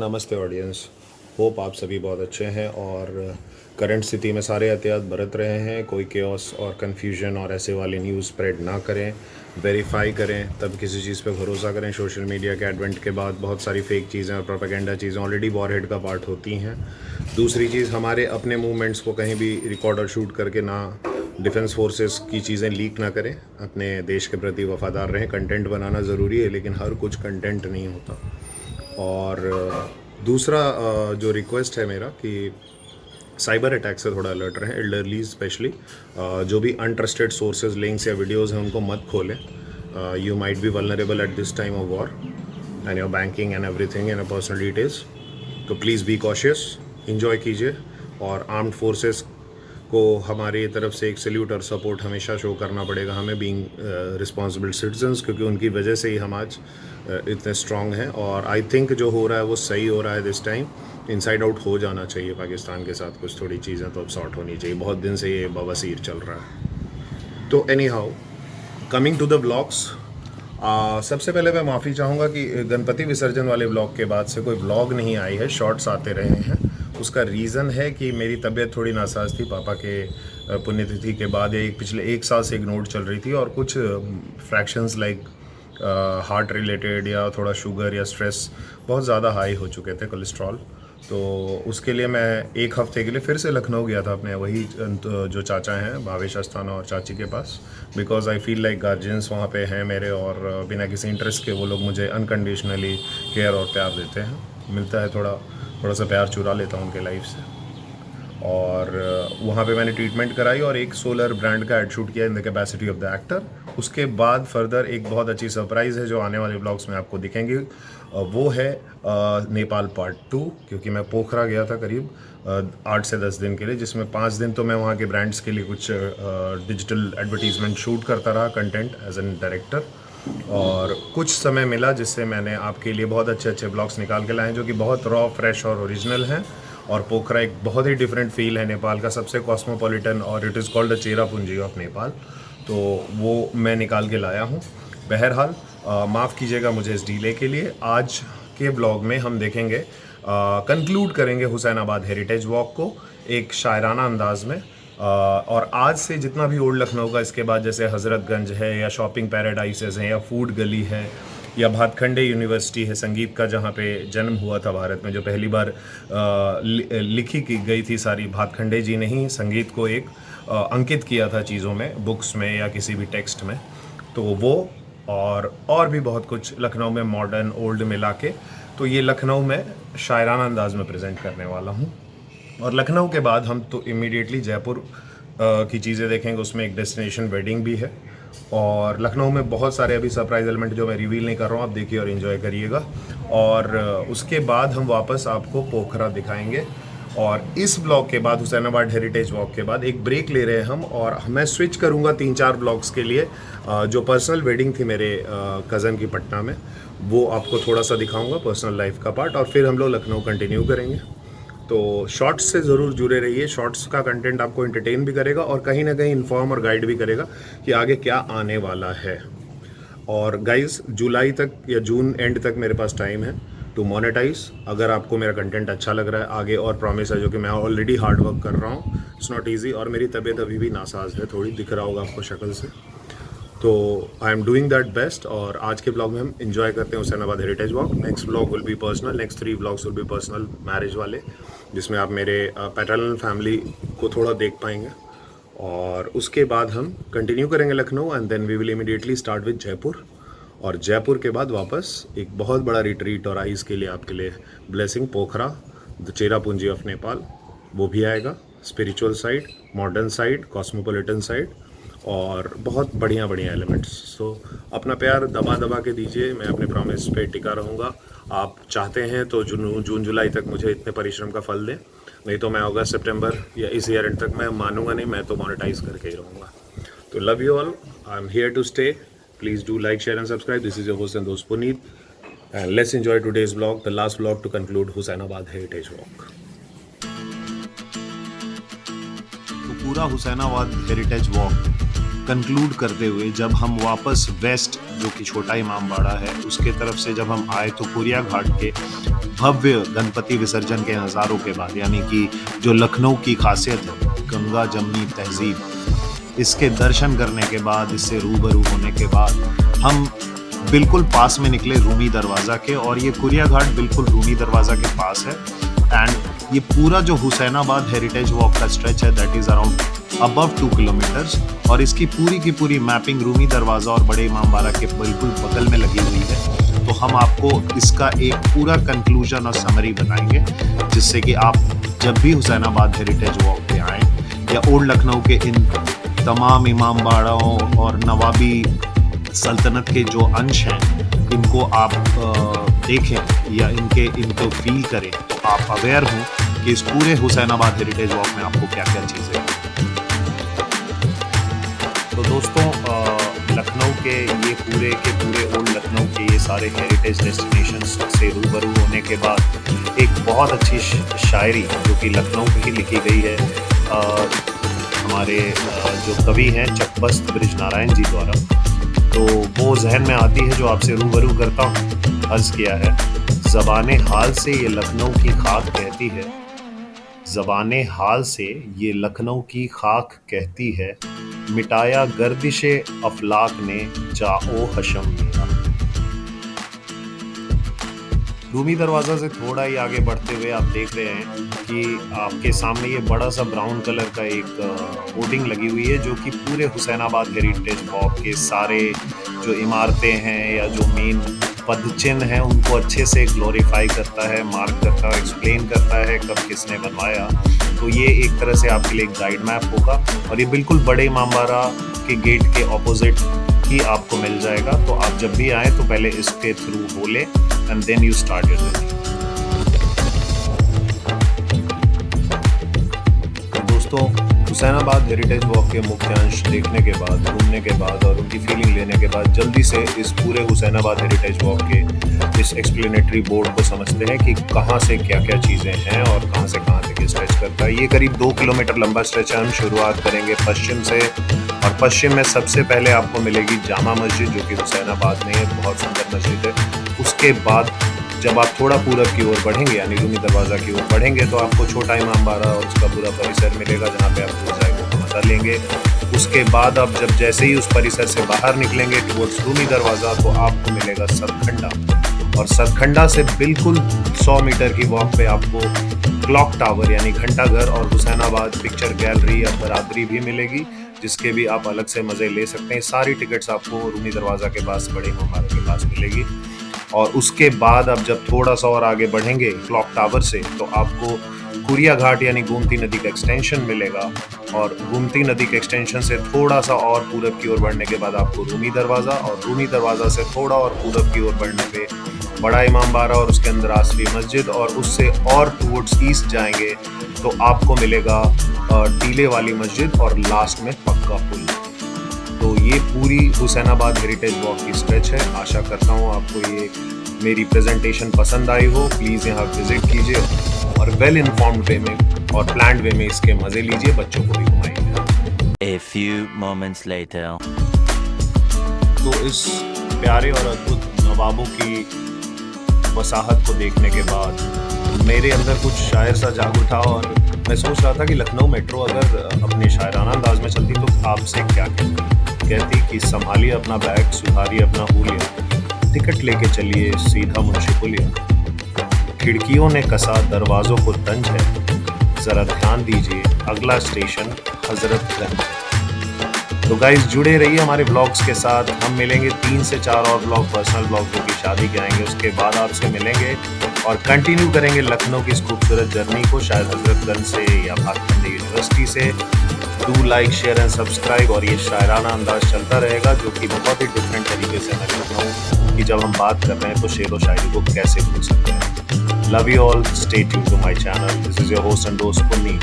नमस्ते audience. Hope आप सभी बहुत अच्छे हैं और करंट स्थिति में सारे एहतियात बरत रहे हैं। कोई केओस और कन्फ्यूजन और ऐसे वाली न्यूज़ स्प्रेड ना करें, वेरीफाई करें तब किसी चीज़ पे भरोसा करें। सोशल मीडिया के एडवेंट के बाद बहुत सारी फेक चीज़ें और प्रोपेगेंडा चीज़ें ऑलरेडी वॉरहेड का पार्ट होती हैं। दूसरी चीज़, हमारे अपने मूवमेंट्स को कहीं भी रिकॉर्ड और शूट करके ना डिफेंस फोर्सेस की चीज़ें लीक ना करें। अपने देश के प्रति वफादार रहें। कंटेंट बनाना ज़रूरी है लेकिन हर कुछ कंटेंट नहीं होता। और दूसरा जो रिक्वेस्ट है मेरा कि साइबर अटैक से थोड़ा अलर्ट रहें, एल्डरली स्पेशली। जो भी अनट्रस्टेड सोर्सेज, लिंक्स या वीडियोस हैं उनको मत खोलें। You might be vulnerable at this time of war and your banking and everything and personal details. तो प्लीज़ बी कॉशियस, इंजॉय कीजिए। और आर्म्ड फोर्सेस को हमारी तरफ से एक सल्यूट और सपोर्ट हमेशा शो करना पड़ेगा हमें, बीइंग रिस्पॉन्सिबल सिटीजन्स, क्योंकि उनकी वजह से ही हम आज इतने स्ट्रांग हैं। और आई थिंक जो हो रहा है वो सही हो रहा है दिस टाइम। इनसाइड आउट हो जाना चाहिए पाकिस्तान के साथ, कुछ थोड़ी चीज़ें तो अब सॉर्ट होनी चाहिए। बहुत दिन से ये बवासीर चल रहा है। तो anyhow, coming to the blogs, सबसे पहले मैं माफ़ी चाहूँगा कि गणपति विसर्जन वाले ब्लॉग के बाद से कोई ब्लॉग नहीं आई है, शॉर्ट्स आते रहे हैं। उसका रीज़न है कि मेरी तबीयत थोड़ी नासाज थी। पापा के पुण्यतिथि के बाद या पिछले 1 साल से एक नोट चल रही थी और कुछ फ्रैक्शंस लाइक हार्ट रिलेटेड या थोड़ा शुगर या स्ट्रेस बहुत ज़्यादा हाई हो चुके थे, कोलेस्ट्रॉल। तो उसके लिए मैं 1 हफ्ते के लिए फिर से लखनऊ गया था अपने वही जो चाचा हैं भावेश अस्थाना और चाची के पास, because I feel like guardians वहाँ पे हैं मेरे और बिना किसी इंटरेस्ट के वो लोग मुझे अनकंडीशनली केयर और प्यार देते हैं। मिलता है थोड़ा सा प्यार चुरा लेता हूँ उनके लाइफ से। और वहाँ पे मैंने ट्रीटमेंट कराई और एक सोलर ब्रांड का एड शूट किया in the capacity of the actor. उसके बाद फर्दर एक बहुत अच्छी सरप्राइज़ है जो आने वाले ब्लॉग्स में आपको दिखेंगी। वो है नेपाल पार्ट 2, क्योंकि मैं पोखरा गया था करीब 8 से 10 दिन के लिए, जिसमें 5 दिन तो मैं वहाँ के ब्रांड्स के लिए कुछ डिजिटल एडवर्टीजमेंट शूट करता रहा, कंटेंट एज एन डायरेक्टर। और कुछ समय मिला जिससे मैंने आपके लिए बहुत अच्छे अच्छे ब्लॉग्स निकाल के लाए हैं जो कि बहुत रॉ, फ्रेश और ओरिजिनल हैं। और पोखरा एक बहुत ही डिफरेंट फील है, नेपाल का सबसे कॉस्मोपॉलिटन, और it is called the Cherrapunji of Nepal. तो वो मैं निकाल के लाया हूँ। बहरहाल माफ़ कीजिएगा मुझे इस डीले के लिए। आज के ब्लॉग में हम देखेंगे, कंक्लूड करेंगे हुसैनाबाद हेरिटेज वॉक को एक शायराना अंदाज में। और आज से जितना भी ओल्ड लखनऊ का, इसके बाद जैसे हज़रतगंज है या शॉपिंग पैराडाइसेस हैं या फूड गली है या भातखंडे यूनिवर्सिटी है संगीत का, जहाँ पे जन्म हुआ था भारत में, जो पहली बार लिखी की गई थी सारी, भातखंडे जी ने ही संगीत को एक अंकित किया था चीज़ों में, बुक्स में या किसी भी टेक्स्ट में। तो वो और भी बहुत कुछ लखनऊ में मॉडर्न ओल्ड मिला के, तो ये लखनऊ में शायराना अंदाज में प्रेजेंट करने वाला हूँ। और लखनऊ के बाद हम तो इमीडिएटली जयपुर की चीज़ें देखेंगे, उसमें एक डेस्टिनेशन वेडिंग भी है। और लखनऊ में बहुत सारे अभी सरप्राइज एलिमेंट जो मैं रिवील नहीं कर रहा हूँ, आप देखिए और एंजॉय करिएगा। और उसके बाद हम वापस आपको पोखरा दिखाएंगे। और इस ब्लॉग के बाद, हुसैनाबाद हेरिटेज वॉक के बाद, एक ब्रेक ले रहे हैं हम और मैं स्विच करूँगा 3-4 ब्लॉग्स के लिए। जो पर्सनल वेडिंग थी मेरे कज़न की पटना में, वो आपको थोड़ा सा दिखाऊँगा, पर्सनल लाइफ का पार्ट। और फिर हम लोग लखनऊ कंटिन्यू करेंगे। तो शॉर्ट्स से ज़रूर जुड़े रहिए। शॉर्ट्स का कंटेंट आपको एंटरटेन भी करेगा और कहीं ना कहीं इन्फॉर्म और गाइड भी करेगा कि आगे क्या आने वाला है। और गाइस, जुलाई तक या जून एंड तक मेरे पास टाइम है टू मोनेटाइज। अगर आपको मेरा कंटेंट अच्छा लग रहा है, आगे और प्रॉमिस है जो कि मैं ऑलरेडी हार्ड वर्क कर रहा हूँ। It's not easy. और मेरी तबीयत अभी भी नासाज है, थोड़ी दिख रहा होगा आपको शक्ल से। तो I am doing that best. और आज के ब्लॉग में हम इंजॉय करते हैं Hussainabad heritage walk. Next blog will be personal, next 3 blogs will be personal marriage वाले, जिसमें आप मेरे पैटर्नल फैमिली को थोड़ा देख पाएंगे। और उसके बाद हम कंटिन्यू करेंगे Lucknow and then we will immediately start with Jaipur. और जयपुर के बाद वापस एक बहुत बड़ा रिट्रीट और आइज़ के लिए आपके लिए blessing, Pokhara, the Cherrapunji of Nepal, वो भी आएगा। Spiritual side, modern side, cosmopolitan side और बहुत बढ़िया एलिमेंट्स। सो अपना प्यार दबा दबा के दीजिए, मैं अपने प्रॉमिस पे टिका रहूँगा। आप चाहते हैं तो जून जुलाई तक मुझे इतने परिश्रम का फल दें, नहीं तो मैं अगस्त सितंबर या इस ईयर एंड तक मैं मानूंगा नहीं, मैं तो मोनेटाइज करके ही रहूँगा। तो love you all, I am here to stay. Please do like, share and subscribe. This is your host and दोस्त Puneet, and let's enjoy today's blog, the last blog to conclude Hussainabad heritage walk. तो पूरा Hussainabad heritage walk conclude करते हुए जब हम वापस waste जो कि छोटा इमाम बाड़ा है उसके तरफ से जब हम आए तो कुरिया घाट के भव्य गणपति विसर्जन के नज़ारों के बाद, यानी कि जो लखनऊ की खासियत है गंगा जमनी तहजीब, इसके दर्शन करने के बाद, इससे रूबरू होने के बाद हम बिल्कुल पास में निकले रूमी दरवाज़ा के। और ये कुरिया घाट बिल्कुल रूमी दरवाज़ा के पास है। एंड ये पूरा जो हुसैनाबाद हेरिटेज वॉक का स्ट्रेच है that is around above 2 kilometres, और इसकी पूरी की पूरी मैपिंग रूमी दरवाज़ा और बड़े इमाम बाड़ा के बिल्कुल बगल में लगी हुई है। तो हम आपको इसका एक पूरा कंक्लूजन और समरी बनाएंगे, जिससे कि आप जब भी हुसैनाबाद हेरिटेज वॉक पे आएँ या ओल्ड लखनऊ के इन तमाम इमाम बाड़ाओं और नवाबी सल्तनत के जो अंश हैं इनको आप देखें या इनको फील करें, तो आप अवेयर हों कि इस पूरे हुसैनाबाद हेरिटेज वॉक में आपको क्या क्या चीज़ें हैं। तो दोस्तों, लखनऊ के ये पूरे के पूरे ओल्ड लखनऊ के ये सारे हेरिटेज डेस्टिनेशंस से रूबरू होने के बाद एक बहुत अच्छी शायरी जो कि लखनऊ की लिखी गई है हमारे जो कवि हैं चकबस्त ब्रिज नारायण जी द्वारा, तो वो जहन में आती है जो आपसे रूबरू करता हूँ। अर्ज़ किया है, ज़बाने हाल से ये लखनऊ की खाक कहती है, ज़बाने हाल से ये लखनऊ की खाक कहती है, मिटाया गर्दिशे अफलाक ने जाओ हशम मेरा। रूमी दरवाज़ा से थोड़ा ही आगे बढ़ते हुए आप देख रहे हैं कि आपके सामने ये बड़ा सा ब्राउन कलर का एक होर्डिंग लगी हुई है जो कि पूरे हुसैनाबाद हेरिटेज वॉक के सारे जो इमारतें हैं या जो मेन पदचिन्ह हैं उनको अच्छे से ग्लोरीफाई करता है, मार्क करता है, एक्सप्लेन करता है कब किसने बनवाया। तो ये एक तरह से आपके लिए एक गाइड मैप होगा और ये बिल्कुल बड़े इमाम बाड़ा के गेट के ऑपोजिट ही आपको मिल जाएगा। तो आप जब भी आएँ तो पहले इसके थ्रू हो लें and then you start your journey। दोस्तों, हुसैनाबाद हेरिटेज वॉक के मुख्य अंश देखने के बाद, घूमने के बाद और उनकी फीलिंग लेने के बाद जल्दी से इस पूरे हुसैनाबाद हेरिटेज वॉक के इस एक्सप्लेनेटरी बोर्ड को समझते हैं कि कहाँ से क्या क्या चीज़ें हैं और कहाँ से कहाँ तक स्ट्रेच करता है। ये करीब 2 किलोमीटर लंबा स्ट्रेच है। हम शुरुआत करेंगे पश्चिम से और पश्चिम में सबसे पहले आपको मिलेगी जामा मस्जिद जो कि हुसैनाबाद में एक बहुत सुंदर मस्जिद है। उसके बाद जब आप थोड़ा पूरब की ओर बढ़ेंगे यानी रूमी दरवाज़ा की ओर बढ़ेंगे तो आपको छोटा इमाम बाड़ा और उसका पूरा परिसर मिलेगा जहाँ पे आप रोज़ाए को मज़ा लेंगे। उसके बाद आप जब जैसे ही उस परिसर से बाहर निकलेंगे टुवर्ड्स रूमी दरवाज़ा तो आपको मिलेगा सतखंडा, और सतखंडा से बिल्कुल 100 मीटर की वॉक पे आपको क्लॉक टावर यानी घंटाघर और हुसैनाबाद पिक्चर गैलरी या बरादरी भी मिलेगी, जिसके भी आप अलग से मज़े ले सकते हैं। सारी टिकट्स आपको रूमी दरवाज़ा के पास बड़े इमाम बाड़ा के पास मिलेगी। और उसके बाद आप जब थोड़ा सा और आगे बढ़ेंगे क्लॉक टावर से तो आपको कुरिया घाट यानी गोमती नदी का एक्सटेंशन मिलेगा, और गोमती नदी के एक्सटेंशन से थोड़ा सा और पूरब की ओर बढ़ने के बाद आपको रूमी दरवाज़ा, और रूमी दरवाज़ा से थोड़ा और पूरब की ओर बढ़ने पे बड़ा इमाम बाड़ा और उसके अंदर आसरी मस्जिद, और उससे और टुवर्ड्स ईस्ट जाएंगे तो आपको मिलेगा टीले वाली मस्जिद और लास्ट में पक्का पुल। तो ये पूरी हुसैनाबाद हेरिटेज वॉक की स्ट्रेच है। आशा करता हूँ आपको ये मेरी प्रेजेंटेशन पसंद आई हो। प्लीज़ यहाँ विजिट कीजिए और वेल इन्फॉर्म्ड वे में और प्लान्ड वे में इसके मज़े लीजिए, बच्चों को भी घुमाइए। A few moments later। तो इस प्यारे और अद्भुत नवाबों की वसाहत को देखने के बाद मेरे अंदर कुछ शायर सा जाग उठा और मैं सोच रहा था कि लखनऊ मेट्रो अगर अपने शायराना अंदाज में चलती तो आपसे क्या कहती कि संभालिए अपना बैग, सुधारिए अपना हुलिया, टिकट लेके चलिए सीधा मुंशी पुलिया, खिड़कियों ने कसा दरवाज़ों को तंज है, ज़रा ध्यान दीजिए अगला स्टेशन हजरतगंज। तो गाइस जुड़े रहिए हमारे ब्लॉग्स के साथ। हम मिलेंगे 3 से 4 और ब्लॉग, पर्सनल ब्लॉग जो कि शादी के आएंगे, उसके बाद आपसे मिलेंगे और कंटिन्यू करेंगे लखनऊ की इस खूबसूरत जर्नी को, शायद हजरतगंज से या भातखंडे यूनिवर्सिटी से। Do like, share and subscribe. और ये शायराना अंदाज चलता रहेगा जो कि बहुत ही डिफरेंट तरीके से मैं करता हूँ कि जब हम बात कर रहे हैं तो शेर व शायरी को कैसे भूल सकते हैं। Love you all, stay tuned to my channel. This is your host and दोस्त पुन्नी।